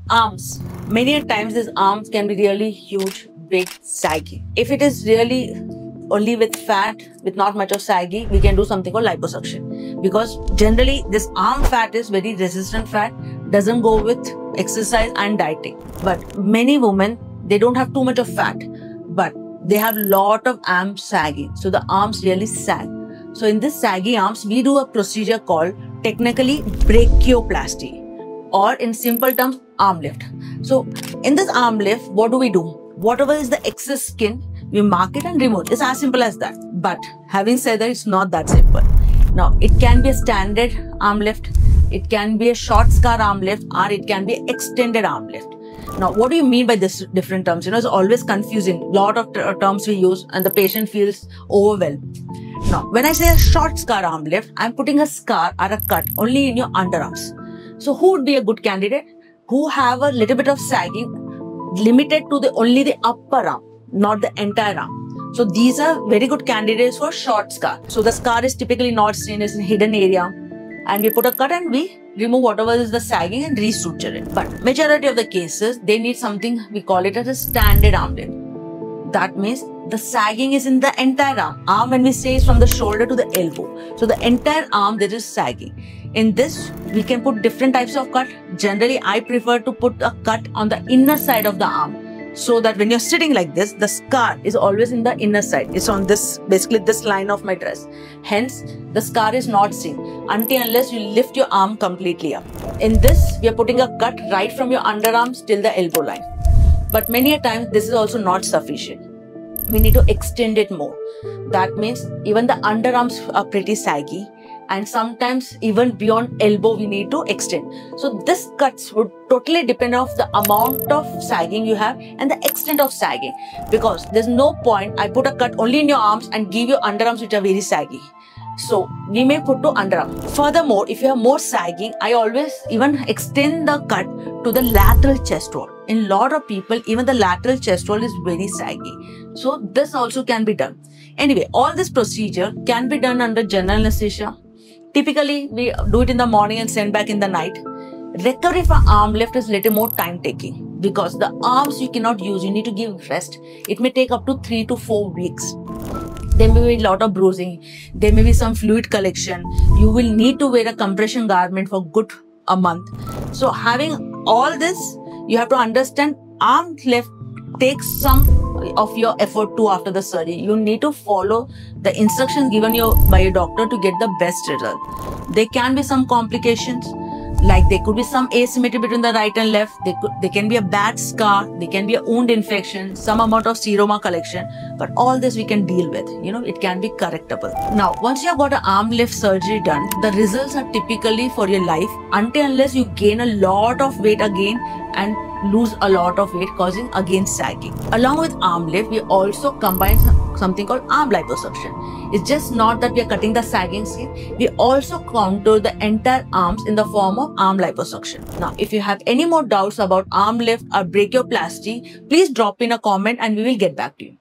Arms. Many a times these arms can be really huge, big, saggy. If it is really only with fat, with not much of saggy, we can do something called liposuction. Because generally this arm fat is very resistant fat, doesn't go with exercise and dieting. But many women, they don't have too much of fat, but they have lot of arms sagging. So the arms really sag. So in this saggy arms, we do a procedure called technically brachioplasty, or in simple terms, arm lift. So in this arm lift, what do we do? Whatever is the excess skin, we mark it and remove it. It's as simple as that. But having said that, it's not that simple. Now, it can be a standard arm lift, it can be a short scar arm lift, or it can be extended arm lift. Now, what do you mean by this different terms? It's always confusing. Lot of terms we use and the patient feels overwhelmed. Now, when I say a short scar arm lift, I'm putting a scar or a cut only in your underarms. So who would be a good candidate? Who have a little bit of sagging limited to only the upper arm, not the entire arm. So these are very good candidates for short scar. So the scar is typically not seen as a hidden area, and we put a cut and we remove whatever is the sagging and resuture it. But majority of the cases, they need something, we call it as a standard arm lift. That means the sagging is in the entire arm. Arm, when we say, is from the shoulder to the elbow. So the entire arm, there is sagging. In this, we can put different types of cut. Generally, I prefer to put a cut on the inner side of the arm, so that when you're sitting like this, the scar is always in the inner side. It's on this, basically this line of my dress. Hence, the scar is not seen until unless you lift your arm completely up. In this, we are putting a cut right from your underarms till the elbow line. But many a times, this is also not sufficient. We need to extend it more. That means even the underarms are pretty saggy, and sometimes even beyond elbow we need to extend. So this cuts would totally depend on the amount of sagging you have and the extent of sagging, because there's no point I put a cut only in your arms and give you underarms which are very saggy. So we may put to underarm. Furthermore, if you have more sagging, I always even extend the cut to the lateral chest wall. In a lot of people, even the lateral chest wall is very saggy. So this also can be done. Anyway, all this procedure can be done under general anesthesia. Typically, we do it in the morning and send back in the night. Recovery for arm lift is little more time taking, because the arms you cannot use, you need to give rest. It may take up to 3 to 4 weeks. There may be a lot of bruising. There may be some fluid collection. You will need to wear a compression garment for good a month. So having all this, you have to understand arm lift takes some of your effort too after the surgery. You need to follow the instructions given you by your doctor to get the best result. There can be some complications, like there could be some asymmetry between the right and left. There can be a bad scar. There can be a wound infection, some amount of seroma collection. But all this we can deal with. It can be correctable. Now, once you have got an arm lift surgery done, the results are typically for your life, until unless you gain a lot of weight again and lose a lot of weight, causing again sagging. Along with arm lift, we also combine something called arm liposuction. It's just not that we are cutting the sagging skin, we also contour the entire arms in the form of arm liposuction. Now, if you have any more doubts about arm lift or brachioplasty, please drop in a comment and we will get back to you.